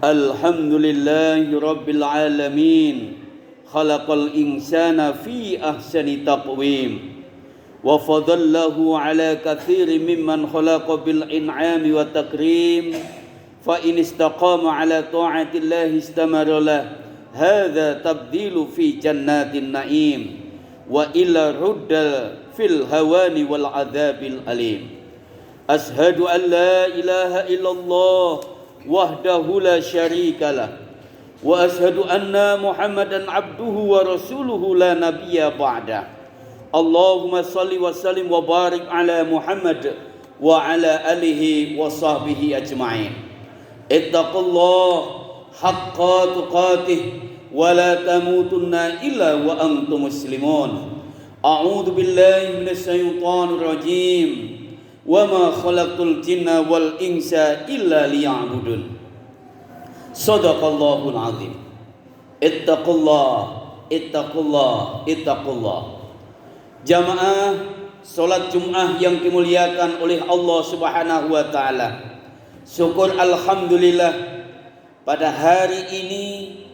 Alhamdulillahi Rabbil Alamin. Khalaqal insana fi ahsani taqwim. Wa fadallahu ala katsirin mimman khalaqa bil in'ami wa takrim. Fa in istaqama ala ta'atillahi istamara lah. Hadza tabdilu fi jannatin na'im. Wa illa rudda fil hawani wal adzabil alim. Ashhadu an la ilaha illallah wahdahu la syarikalah wa ashhadu anna Muhammadan abduhu wa rasuluhu la nabiyya ba'dah. Allahumma salli wa sallim wa barik ala Muhammad wa ala alihi wa sahbihi ajma'in. Ittaqullah haqqa tuqatih wa la tamutunna illa wa antum muslimun. A'udzu billahi minasy syaithanir rajim. Wa ma khalaqtul jinna wal insa illa liya'budun. Shadaqallahul azim. Ittaqullah, ittaqullah, ittaqullah. Jamaah salat Jumat yang dimuliakan oleh Allah Subhanahu wa taala. Syukur alhamdulillah pada hari ini,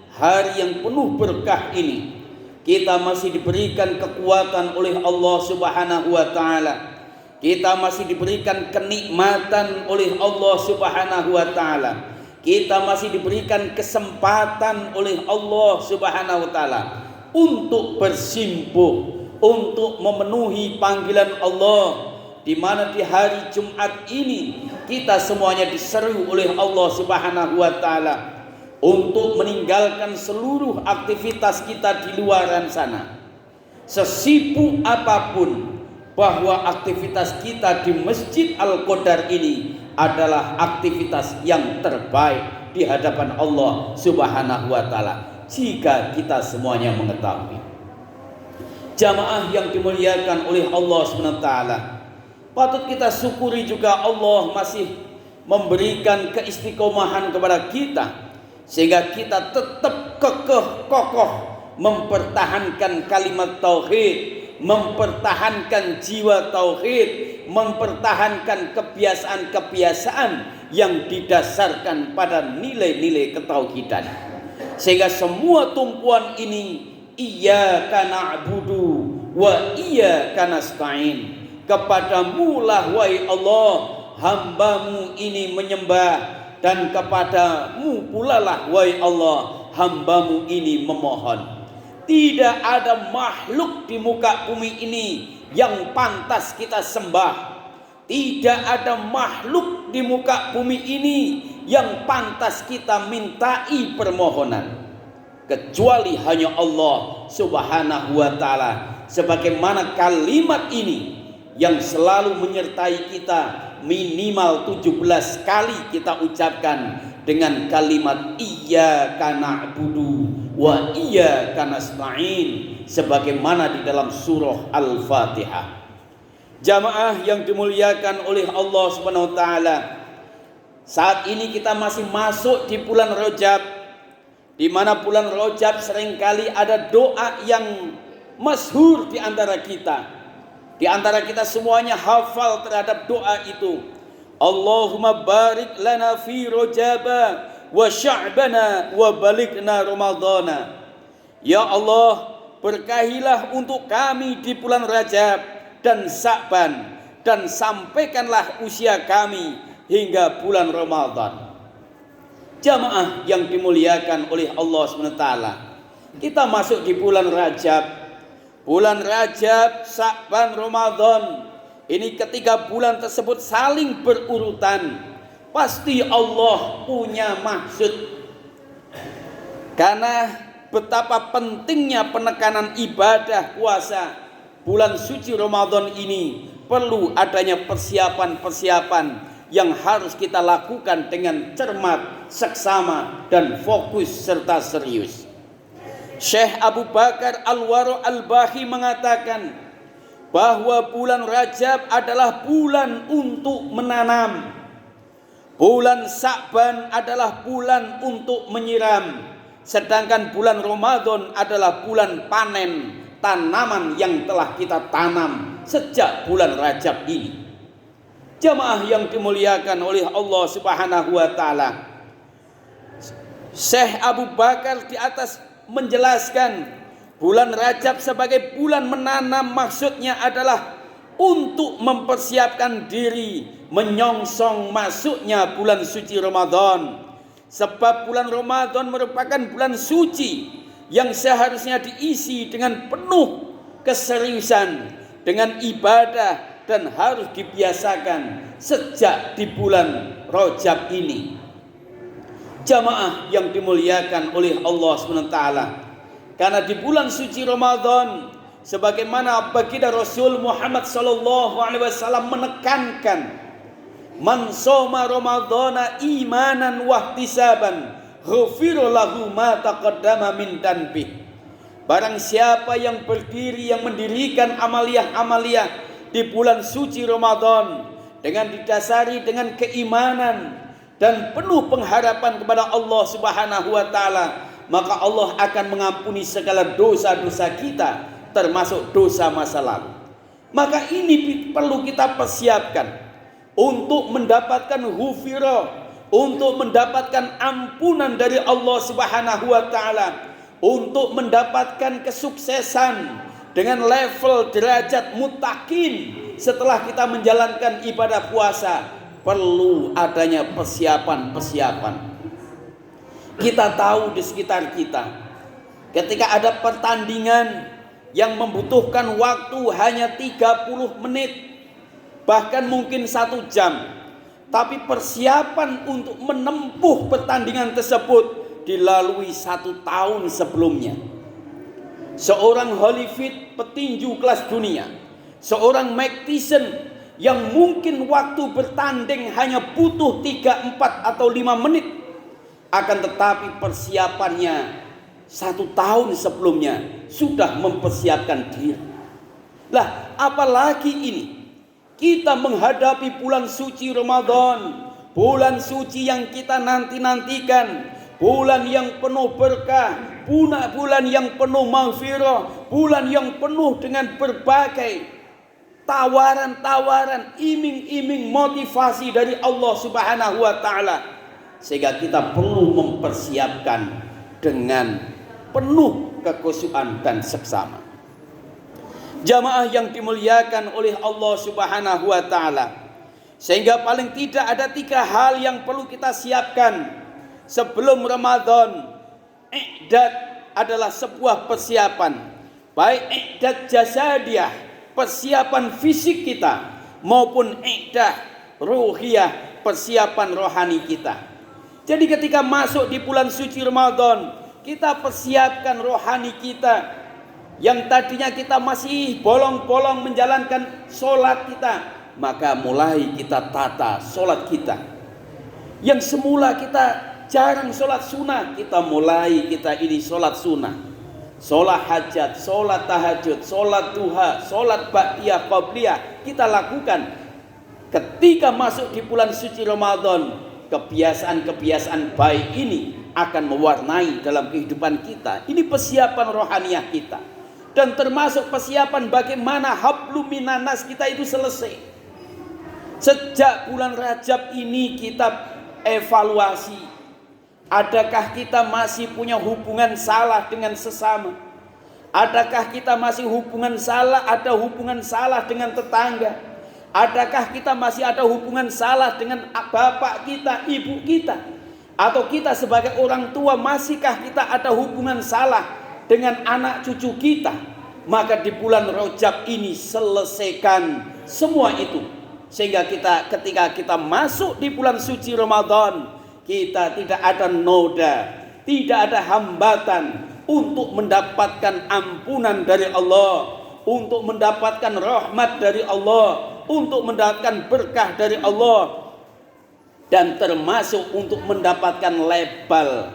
hari yang penuh berkah ini, kita masih diberikan kekuatan oleh Allah Subhanahu wa taala. Kita masih diberikan kenikmatan oleh Allah Subhanahu wa taala. Kita masih diberikan kesempatan oleh Allah Subhanahu wa taala untuk bersimpuh, untuk memenuhi panggilan Allah, di mana di hari Jumat ini kita semuanya diseru oleh Allah Subhanahu wa taala untuk meninggalkan seluruh aktivitas kita di luaran sana. Sesibuk apapun, bahwa aktivitas kita di Masjid Al-Qadar ini adalah aktivitas yang terbaik di hadapan Allah Subhanahu wa taala, jika kita semuanya mengetahui. Jamaah yang dimuliakan oleh Allah Subhanahu wa taala, patut kita syukuri juga Allah masih memberikan keistiqomahan kepada kita, sehingga kita tetap kokoh mempertahankan kalimat tauhid, mempertahankan jiwa tauhid, mempertahankan kebiasaan-kebiasaan yang didasarkan pada nilai-nilai ketauhidan, sehingga semua tumpuan ini iyyaka na'budu wa iyyaka nasta'in, kepadamu lah wahai Allah hambamu ini menyembah, dan kepadamu pula lah wahai Allah hambamu ini memohon. Tidak ada makhluk di muka bumi ini yang pantas kita sembah. Tidak ada makhluk di muka bumi ini yang pantas kita mintai permohonan, kecuali hanya Allah Subhanahu wa taala. Sebagaimana kalimat ini yang selalu menyertai kita, minimal 17 kali kita ucapkan dengan kalimat iyyaka na'budu wa iyyaka nasta'in, sebagaimana di dalam surah Al-Fatihah. Jamaah yang dimuliakan oleh Allah Subhanahu wa taala, saat ini kita masih masuk di bulan Rajab, di mana bulan Rajab seringkali ada doa yang masyhur di antara kita. Di antara kita semuanya hafal terhadap doa itu. Allahumma barik lana fi Rajaba wa sya'bana wa balighna Ramadhana. Ya Allah, berkahilah untuk kami di bulan Rajab dan Sya'ban, dan sampaikanlah usia kami hingga bulan Ramadan. Jamaah yang dimuliakan oleh Allah SWT, kita masuk di bulan Rajab. Bulan Rajab, Sya'ban, Ramadan, ini ketiga bulan tersebut saling berurutan. Pasti Allah punya maksud, karena betapa pentingnya penekanan ibadah puasa bulan suci Ramadan ini perlu adanya persiapan-persiapan yang harus kita lakukan dengan cermat, seksama, dan fokus serta serius. Syekh Abu Bakar Al-Waro Al-Bahi mengatakan bahwa bulan Rajab adalah bulan untuk menanam, bulan Sya'ban adalah bulan untuk menyiram, sedangkan bulan Ramadan adalah bulan panen tanaman yang telah kita tanam sejak bulan Rajab ini. Jamaah yang dimuliakan oleh Allah Subhanahu wa taala, Syekh Abu Bakar di atas menjelaskan bulan Rajab sebagai bulan menanam, maksudnya adalah untuk mempersiapkan diri menyongsong masuknya bulan suci Ramadan. Sebab bulan Ramadan merupakan bulan suci yang seharusnya diisi dengan penuh keseriusan, dengan ibadah, dan harus dibiasakan sejak di bulan Rajab ini. Jamaah yang dimuliakan oleh Allah SWT, karena di bulan suci Ramadan, sebagaimana baginda Rasul Muhammad SAW menekankan, man shoma Ramadhana imanan wahtisaban ghufira lahu ma taqaddama min dhanbi. Barang siapa yang berdiri, yang mendirikan amaliyah-amaliyah di bulan suci Ramadan dengan didasari dengan keimanan dan penuh pengharapan kepada Allah Subhanahu wa taala, maka Allah akan mengampuni segala dosa-dosa kita, termasuk dosa masa lalu. Maka ini perlu kita persiapkan untuk mendapatkan ghufira, untuk mendapatkan ampunan dari Allah Subhanahu wa taala, untuk mendapatkan kesuksesan dengan level derajat muttaqin setelah kita menjalankan ibadah puasa, perlu adanya persiapan-persiapan. Kita tahu di sekitar kita, ketika ada pertandingan yang membutuhkan waktu hanya 30 menit, bahkan mungkin 1 jam, tapi persiapan untuk menempuh pertandingan tersebut dilalui 1 tahun sebelumnya. Seorang Holyfield, petinju kelas dunia, seorang Mike Tyson yang mungkin waktu bertanding hanya butuh 3, 4 atau 5 menit, akan tetapi persiapannya 1 tahun sebelumnya sudah mempersiapkan diri. Lah, apalagi ini kita menghadapi bulan suci Ramadan, bulan suci yang kita nanti-nantikan, bulan yang penuh berkah, bulan yang penuh maghfirah, bulan yang penuh dengan berbagai tawaran-tawaran, iming-iming motivasi dari Allah Subhanahu wa taala. Sehingga kita perlu mempersiapkan dengan penuh kekhusyuan dan seksama. Jamaah yang dimuliakan oleh Allah Subhanahu wa taala, sehingga paling tidak ada 3 hal yang perlu kita siapkan sebelum Ramadan. I'dad adalah sebuah persiapan, baik i'dad jasadiyah, persiapan fisik kita, maupun i'dad ruhiyah, persiapan rohani kita. Jadi ketika masuk di bulan suci Ramadan, kita persiapkan rohani kita. Yang tadinya kita masih bolong-bolong menjalankan sholat kita, maka mulai kita tata sholat kita. Yang semula kita jarang sholat sunnah, kita mulai ini sholat sunnah. Sholat hajat, sholat tahajud, sholat duha, sholat ba'diyah, qabliyah, kita lakukan. Ketika masuk di bulan suci Ramadan, kebiasaan-kebiasaan baik ini akan mewarnai dalam kehidupan kita. Ini persiapan rohaniah kita. Dan termasuk persiapan bagaimana hablum minanas kita itu selesai. Sejak bulan Rajab ini kita evaluasi. Adakah kita masih punya hubungan salah dengan sesama? Adakah kita masih hubungan salah dengan tetangga? Adakah kita masih ada hubungan salah dengan bapak kita, ibu kita? Atau kita sebagai orang tua, masihkah kita ada hubungan salah dengan anak cucu kita? Maka di bulan Rajab ini selesaikan semua itu, sehingga ketika kita masuk di bulan suci Ramadan, kita tidak ada noda, tidak ada hambatan untuk mendapatkan ampunan dari Allah, untuk mendapatkan rahmat dari Allah, untuk mendapatkan berkah dari Allah, dan termasuk untuk mendapatkan label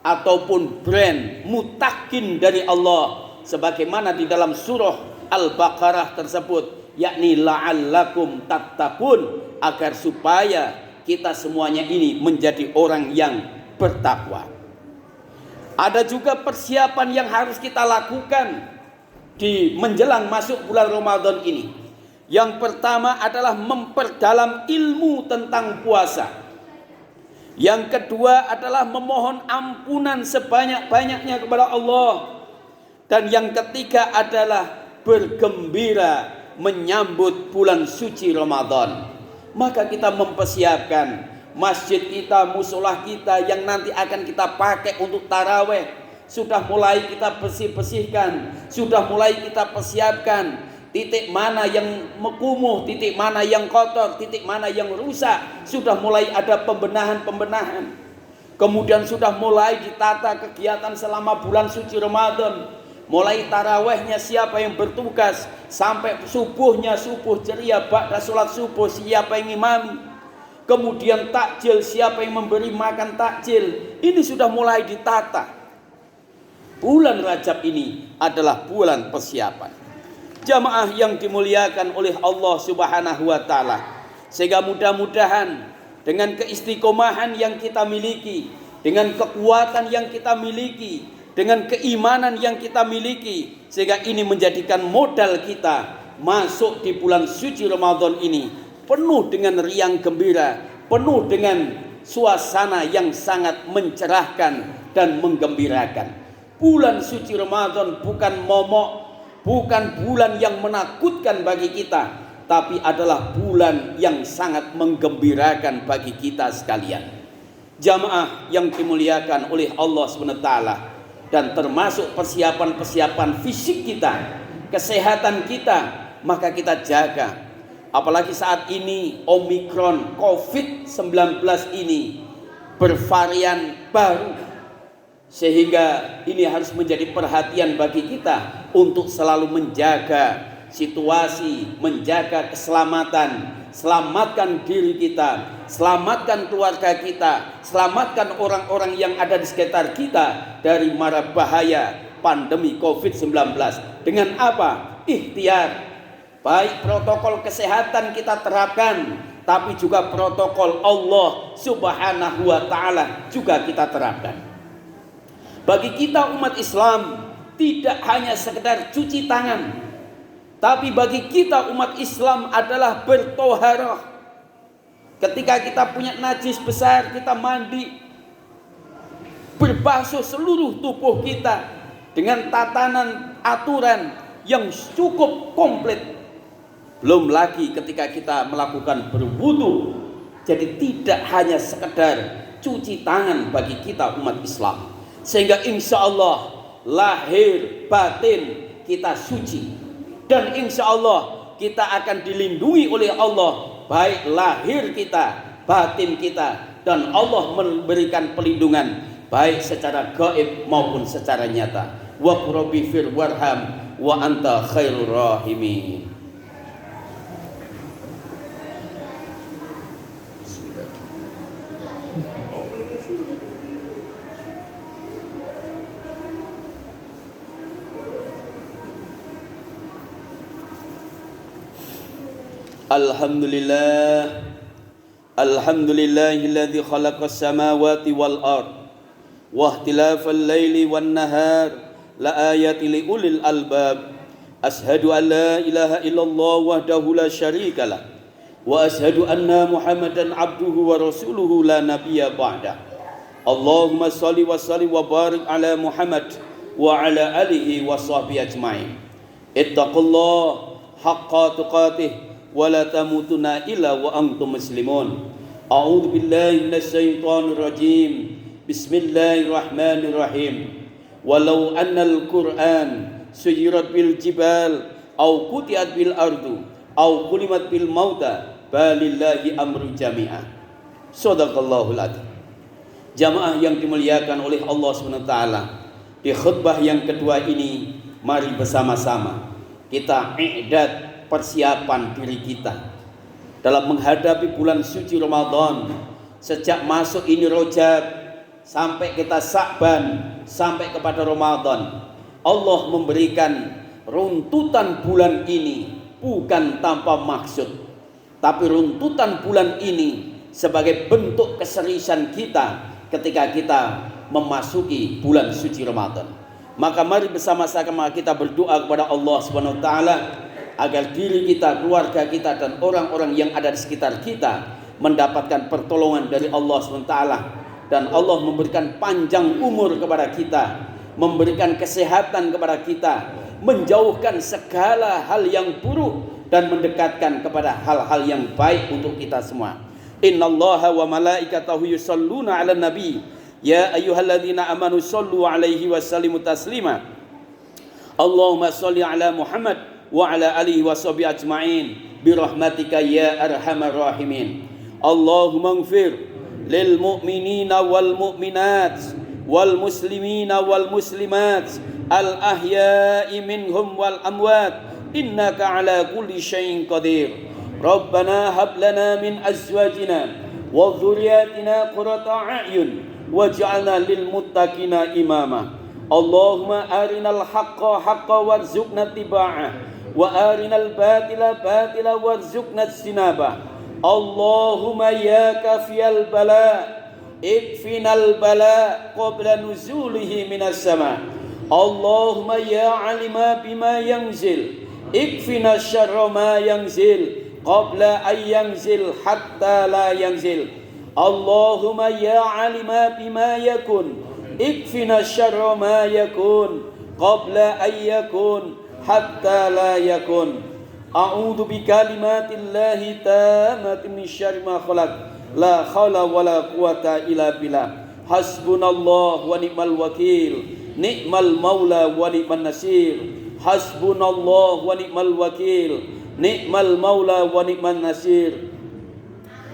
ataupun brand mutakin dari Allah, sebagaimana di dalam surah Al-Baqarah tersebut, yakni la'allakum tattaqun, agar supaya kita semuanya ini menjadi orang yang bertakwa. Ada juga persiapan yang harus kita lakukan di menjelang masuk bulan Ramadan ini. Yang pertama adalah memperdalam ilmu tentang puasa. Yang kedua adalah memohon ampunan sebanyak-banyaknya kepada Allah. Dan yang ketiga adalah bergembira menyambut bulan suci Ramadan. Maka kita mempersiapkan masjid kita, musolah kita yang nanti akan kita pakai untuk taraweh. Sudah mulai kita bersih-bersihkan, sudah mulai kita persiapkan. Titik mana yang kumuh, titik mana yang kotor, titik mana yang rusak, sudah mulai ada pembenahan-pembenahan. Kemudian sudah mulai ditata kegiatan selama bulan suci Ramadan. Mulai tarawehnya siapa yang bertugas, sampai subuhnya, subuh ceria, ba'da sholat subuh siapa yang imami. Kemudian takjil, siapa yang memberi makan takjil. Ini sudah mulai ditata. Bulan Rajab ini adalah bulan persiapan. Jamaah yang dimuliakan oleh Allah Subhanahu wa taala, sehingga mudah-mudahan dengan keistiqomahan yang kita miliki, dengan kekuatan yang kita miliki, dengan keimanan yang kita miliki, sehingga ini menjadikan modal kita masuk di bulan suci Ramadan ini penuh dengan riang gembira, penuh dengan suasana yang sangat mencerahkan dan menggembirakan. Bulan suci Ramadan bukan momok, bukan bulan yang menakutkan bagi kita, tapi adalah bulan yang sangat menggembirakan bagi kita sekalian. Jamaah yang dimuliakan oleh Allah SWT, dan termasuk persiapan-persiapan fisik kita, kesehatan kita, maka kita jaga. Apalagi saat ini Omikron COVID-19 ini bervarian baru, sehingga ini harus menjadi perhatian bagi kita untuk selalu menjaga situasi, menjaga keselamatan, selamatkan diri kita, selamatkan keluarga kita, selamatkan orang-orang yang ada di sekitar kita dari mara bahaya pandemi COVID-19. Dengan apa? Ikhtiar. Baik protokol kesehatan kita terapkan, tapi juga protokol Allah Subhanahu wa Ta'ala juga kita terapkan. Bagi kita umat Islam, tidak hanya sekedar cuci tangan, tapi bagi kita umat Islam adalah bertoharah. Ketika kita punya najis besar, kita mandi, berbasuh seluruh tubuh kita dengan tatanan aturan yang cukup komplit. Belum lagi ketika kita melakukan berwudu. Jadi tidak hanya sekedar cuci tangan bagi kita umat Islam, sehingga insya Allah lahir batin kita suci, dan insya Allah kita akan dilindungi oleh Allah, baik lahir kita, batin kita, dan Allah memberikan pelindungan baik secara gaib maupun secara nyata. Wa qurbi fir warham wa anta khairur rahimin. Alhamdulillah, alhamdulillahilladzi khalaqas samawati wal ard wa ikhtilafal laili wan nahar la ayati li ulil albab. Ashhadu an la ilaha illallah wahdahu la syarikalah wa ashhadu anna Muhammadan abduhu wa rasuluhu la nabiyya ba'da. Allahumma shalli wa sallim wa barik ala Muhammad wa ala alihi wa sahbihi ajmain. Ittaqullah haqqa tuqatih wa la tamutunna illa wa antum muslimun. A'udzu billahi minasyaitonir rajim. Bismillahirrahmanirrahim. Walau annal Qur'an suyirat bil jibal au qutiat bil ardu au kulimat bil mauta balillahi amru jami'ah. Shadaqallahul adzim. Jamaah yang dimuliakan oleh Allah SWT, di khutbah yang kedua ini mari bersama-sama kita i'dad, persiapan diri kita dalam menghadapi bulan suci Ramadan. Sejak masuk ini Rajab sampai kita Sa'ban, sampai kepada Ramadan, Allah memberikan runtutan bulan ini bukan tanpa maksud, tapi runtutan bulan ini sebagai bentuk keseriusan kita ketika kita memasuki bulan suci Ramadan. Maka mari bersama-sama kita berdoa kepada Allah Subhanahu wa taala agar diri kita, keluarga kita, dan orang-orang yang ada di sekitar kita mendapatkan pertolongan dari Allah SWT, dan Allah memberikan panjang umur kepada kita, memberikan kesehatan kepada kita, menjauhkan segala hal yang buruk dan mendekatkan kepada hal-hal yang baik untuk kita semua. Innallaha wa malaikatahu yusholluna 'alan nabi ya ayyuhalladzina amanu shollu 'alaihi wa sallimu taslima. Allahumma sholli 'ala Muhammad wa ala alihi wa sahbihi ajma'in birahmatika ya arhamar rahimin. Allahumma ighfir lil mu'minina wal mu'minat wal muslimina wal muslimat al ahya'i minhum wal amwat innaka ala kulli syai'in qadir. Rabbana hab lana min azwajina wa dhurriyyatina qurrata a'yun waj'alna lil muttaqina imama. Allahumma arinal haqqa haqqan warzuqna ittiba'ah wa arinal batila batila warzuqna ijtinabah. Allahumma ya kafiyal bala ikfinal bala qabla nuzulihi minas sama. Allahumma ya alima bima yanzil ikfina syarra ma yanzil qabla an yanzil hatta la yanzil. Allahumma ya alima bima yakun ikfina syarra ma yakun qabla an yakun hatta la yakun. A'udzu bikalimatillahi tammati min syarri ma khalaq. La haula wala quwata illa billah. Hasbunallah wa ni'mal wakil. Ni'mal maula wa ni'man nasir. Hasbunallah wa ni'mal wakil. Ni'mal maula wa ni'man nasir.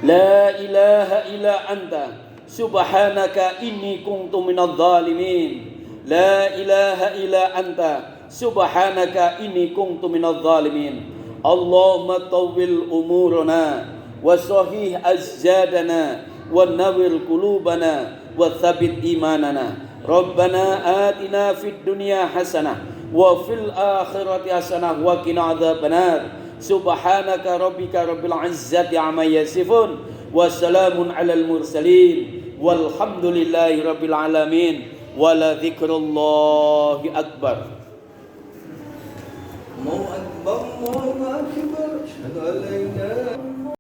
La ilaha illa anta subhanaka inni kuntu minadh dhalimin. La ilaha illa anta subhanaka inni kuntu minadh dhalimin. Allahumma tawwil umurana wa sahih azdadana wa nawwir qulubana wa thabbit imanana. Rabbana atina fid dunya hasanah wa fil akhirati hasanah wa qina adzabannar. Subhanaka rabbika rabbil izzati amma yasifun wa salamun alal mursalin walhamdulillahi rabbil alamin. Wala dzikrullahi akbar. Allahu akbar, Allahu akbar. Asyhadu an la ilaha